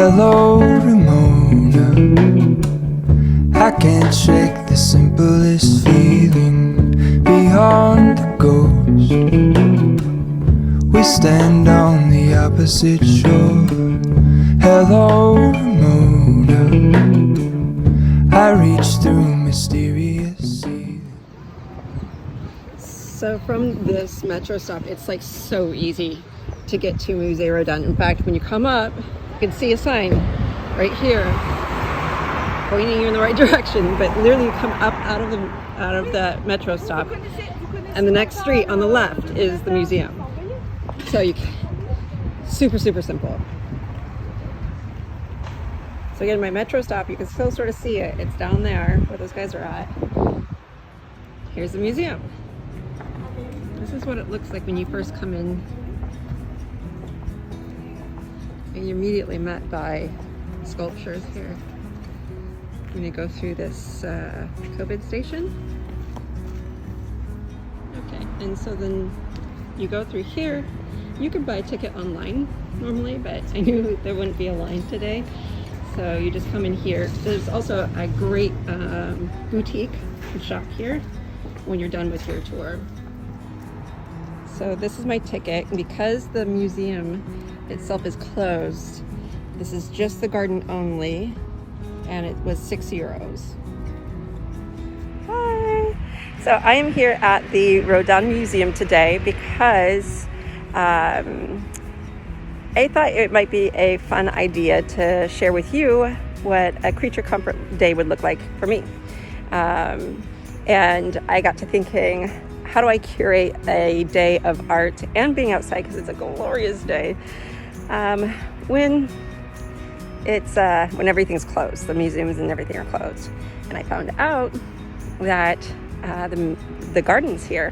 Hello, Ramona. I can't shake the simplest feeling beyond the ghost. We stand on the opposite shore. Hello, Ramona. I reach through mysterious seas. So from this metro stop, it's like so easy to get to Musee Rodin. In fact, when you come up, you can see a sign right here pointing you in the right direction, but literally you come up out of the metro stop, and the next street on the left is the museum. So you can, super simple. So again, my metro stop, you can still sort of see it. It's down there where those guys are at. Here's the museum. This is what it looks like when you first come in. And you're immediately met by sculptures here. I'm gonna go through this COVID station. Okay, and so then you go through here. You can buy a ticket online normally, but I knew there wouldn't be a line today. So you just come in here. There's also a great boutique shop here when you're done with your tour. So this is my ticket. Because the museum itself is closed, this is just the garden only, and it was €6. Hi! So I am here at the Rodin Museum today because I thought it might be a fun idea to share with you what a creature comfort day would look like for me. And I got to thinking, how do I curate a day of art and being outside, because it's a glorious day, when everything's closed, the museums and everything are closed. And I found out that the gardens here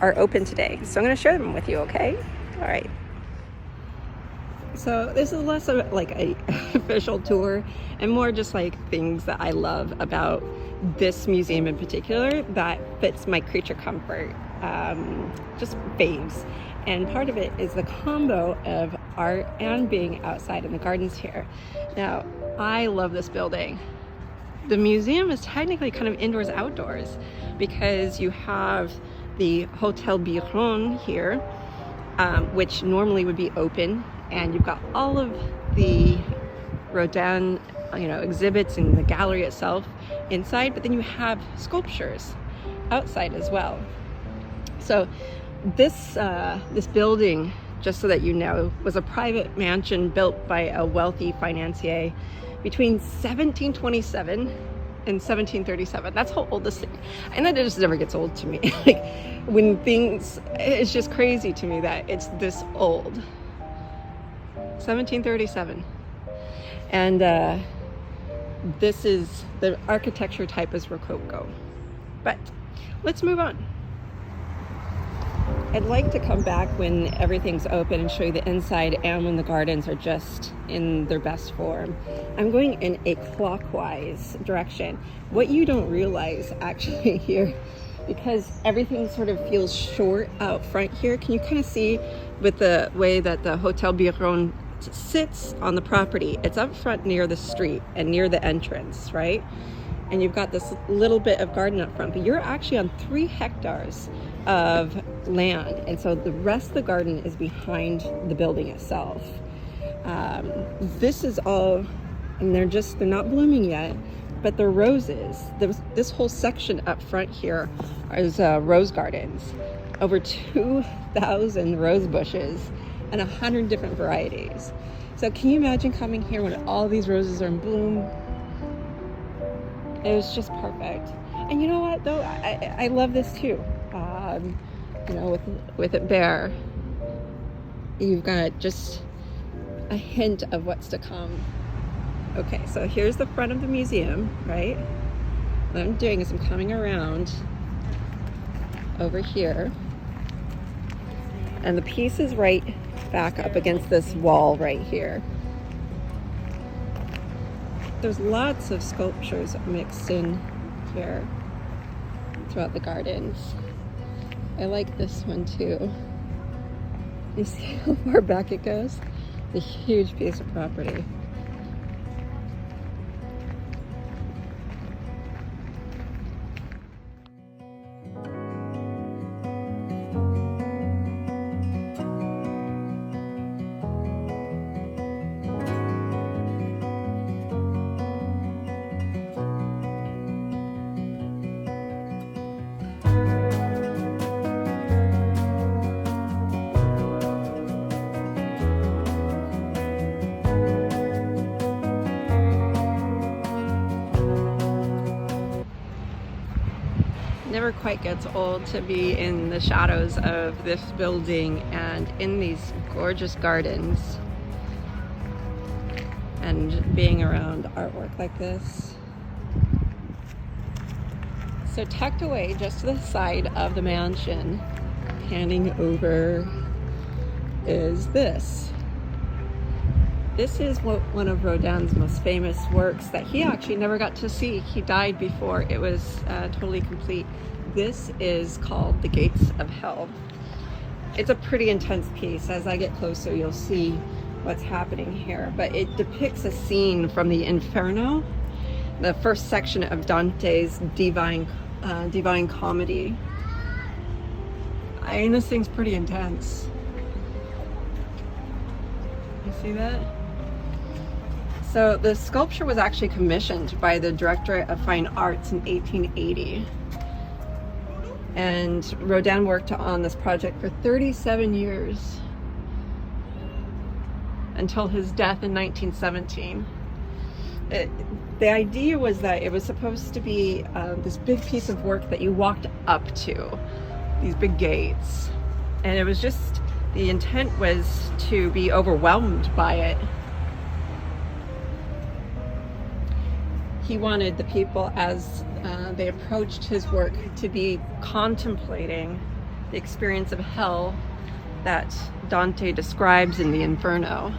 are open today. So I'm going to share them with you, okay? All right. So this is less of like a official tour and more just like things that I love about this museum in particular that fits my creature comfort just faves. And part of it is the combo of art and being outside in the gardens here. Now, I love this building. The museum is technically kind of indoors outdoors because you have the Hotel Biron here, which normally would be open, and you've got all of the Rodin, exhibits in the gallery itself inside, but then you have sculptures outside as well. So this building, just so that you know, was a private mansion built by a wealthy financier between 1727 and 1737. That's how old this thing, and that just never gets old to me. Like it's just crazy to me that it's this old. 1737. And this is, the architecture type is Rococo. But let's move on. I'd like to come back when everything's open and show you the inside and when the gardens are just in their best form. I'm going in a clockwise direction. What you don't realize actually here, because everything sort of feels short out front here, can you kind of see with the way that the Hotel Biron sits on the property? It's up front near the street and near the entrance, right? And you've got this little bit of garden up front, but you're actually on 3 hectares of land, and so the rest of the garden is behind the building itself. This is all, and they're not blooming yet, but they're roses. This whole section up front here is rose gardens, over 2,000 rose bushes and 100 different varieties. So can you imagine coming here when all these roses are in bloom? It was just perfect. And you know what though, I love this too. With it bare, you've got just a hint of what's to come. Okay, so here's the front of the museum, right? What I'm doing is I'm coming around over here, and the piece is right back up against this wall right here. There's lots of sculptures mixed in here throughout the gardens. I like this one too. You see how far back it goes? It's a huge piece of property. never quite gets old to be in the shadows of this building and in these gorgeous gardens and being around artwork like this. So tucked away just to the side of the mansion, panning over, is this. This is one of Rodin's most famous works that he actually never got to see. He died before it was totally complete. This is called The Gates of Hell. It's a pretty intense piece. As I get closer, you'll see what's happening here. But it depicts a scene from the Inferno, the first section of Dante's Divine Comedy. I mean, this thing's pretty intense. You see that? So the sculpture was actually commissioned by the Directorate of Fine Arts in 1880. And Rodin worked on this project for 37 years until his death in 1917. The idea was that it was supposed to be this big piece of work that you walked up to, these big gates. And it was just, the intent was to be overwhelmed by it. He wanted the people, as they approached his work, to be contemplating the experience of hell that Dante describes in the Inferno.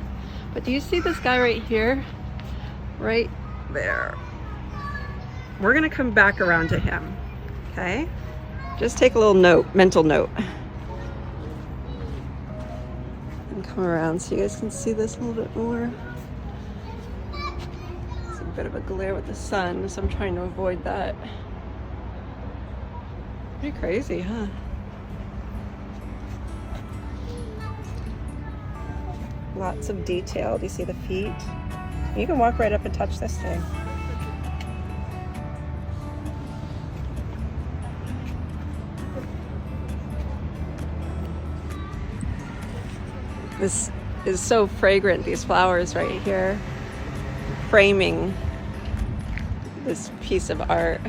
But do you see this guy right here? Right there. We're gonna come back around to him, okay? Just take a little note, mental note. And come around so you guys can see this a little bit more. A bit of a glare with the sun, so I'm trying to avoid that. Pretty crazy, huh? Lots of detail. Do you see the feet? You can walk right up and touch this thing. This is so fragrant, these flowers right here, framing this piece of art.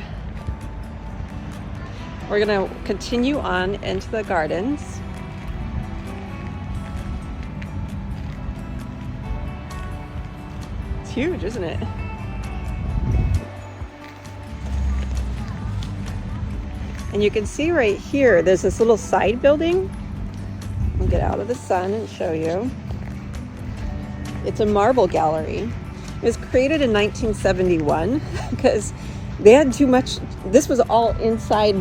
We're gonna continue on into the gardens. It's huge, isn't it? And you can see right here, there's this little side building. I'll get out of the sun and show you. It's a marble gallery. It was created in 1971 because they had too much. This was all inside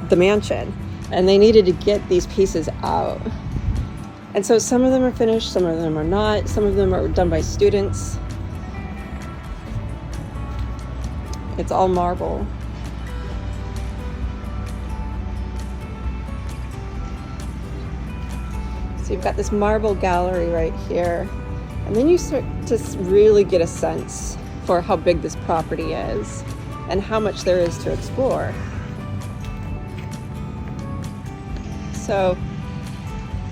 the mansion and they needed to get these pieces out. And so some of them are finished, some of them are not. Some of them are done by students. It's all marble. So you've got this marble gallery right here. And then you start to really get a sense for how big this property is and how much there is to explore. So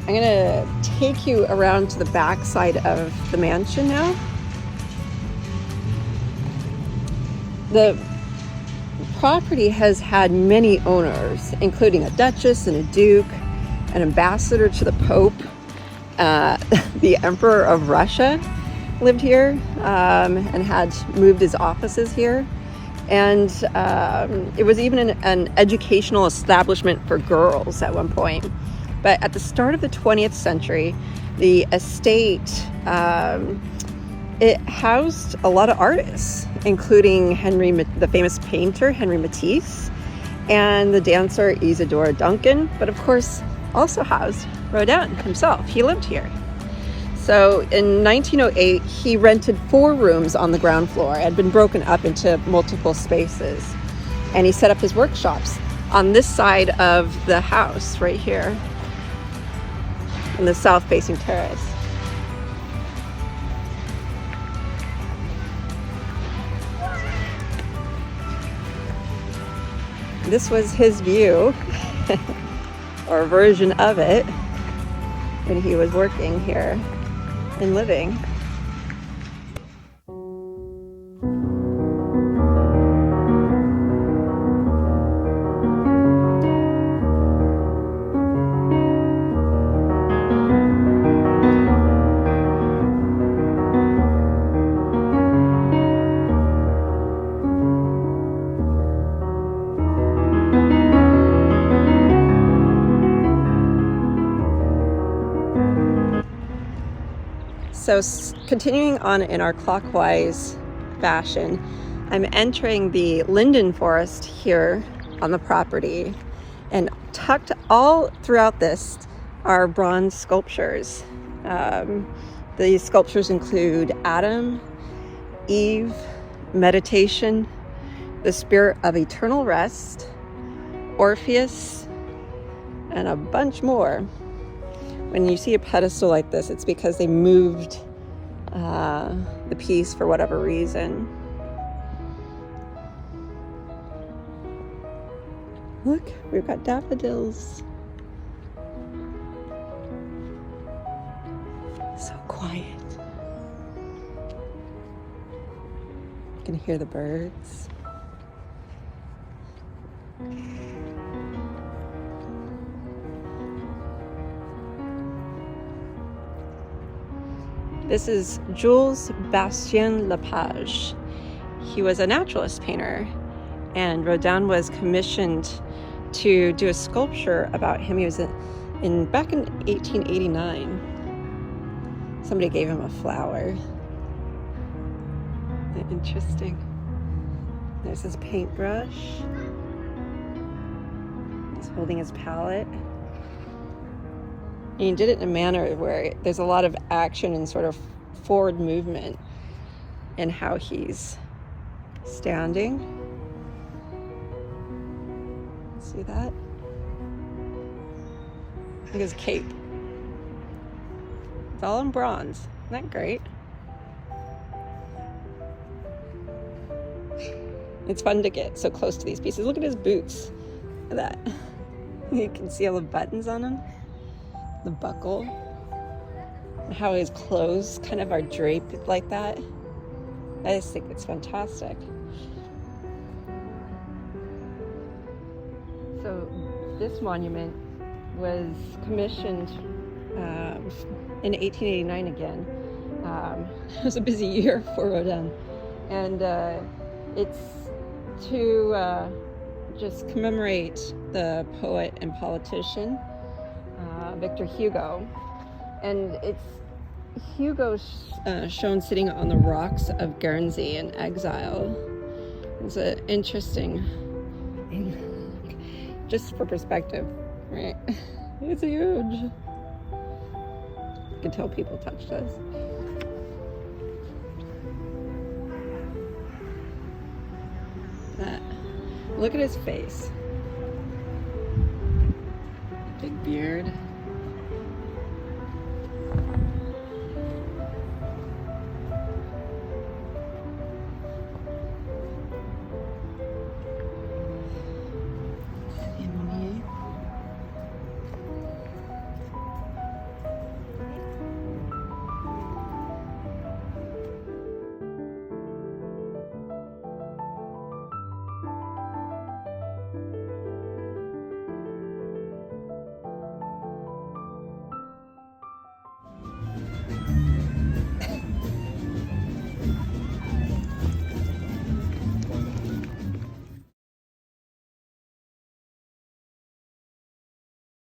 I'm gonna take you around to the back side of the mansion now. The property has had many owners, including a duchess and a duke, an ambassador to the Pope. The Emperor of Russia lived here and had moved his offices here. And it was even an educational establishment for girls at one point. But at the start of the 20th century, the estate, it housed a lot of artists, including the famous painter, Henry Matisse, and the dancer Isadora Duncan, but of course also housed Rodin himself. He lived here. So in 1908, he rented 4 rooms on the ground floor. It had been broken up into multiple spaces. And he set up his workshops on this side of the house right here in the south-facing terrace. This was his view, or a version of it, when he was working here and living. So continuing on in our clockwise fashion, I'm entering the Linden Forest here on the property, and tucked all throughout this are bronze sculptures. These sculptures include Adam, Eve, meditation, the spirit of eternal rest, Orpheus, and a bunch more. When you see a pedestal like this, it's because they moved the piece for whatever reason. Look, we've got daffodils. So quiet. You can hear the birds. This is Jules Bastien Lepage. He was a naturalist painter, and Rodin was commissioned to do a sculpture about him. He was back in 1889. Somebody gave him a flower. Interesting. There's his paintbrush. He's holding his palette. And he did it in a manner where there's a lot of action and sort of forward movement in how he's standing. See that? Look at his cape. It's all in bronze. Isn't that great? It's fun to get so close to these pieces. Look at his boots. Look at that. You can see all the buttons on them. The buckle. How his clothes kind of are draped like that. I just think it's fantastic. So this monument was commissioned in 1889 again. It was a busy year for Rodin, and it's to just commemorate the poet and politician Victor Hugo, and it's Hugo shown sitting on the rocks of Guernsey in exile. It's an interesting, just for perspective, right? It's huge. You can tell people touched us. Look at his face. Big beard.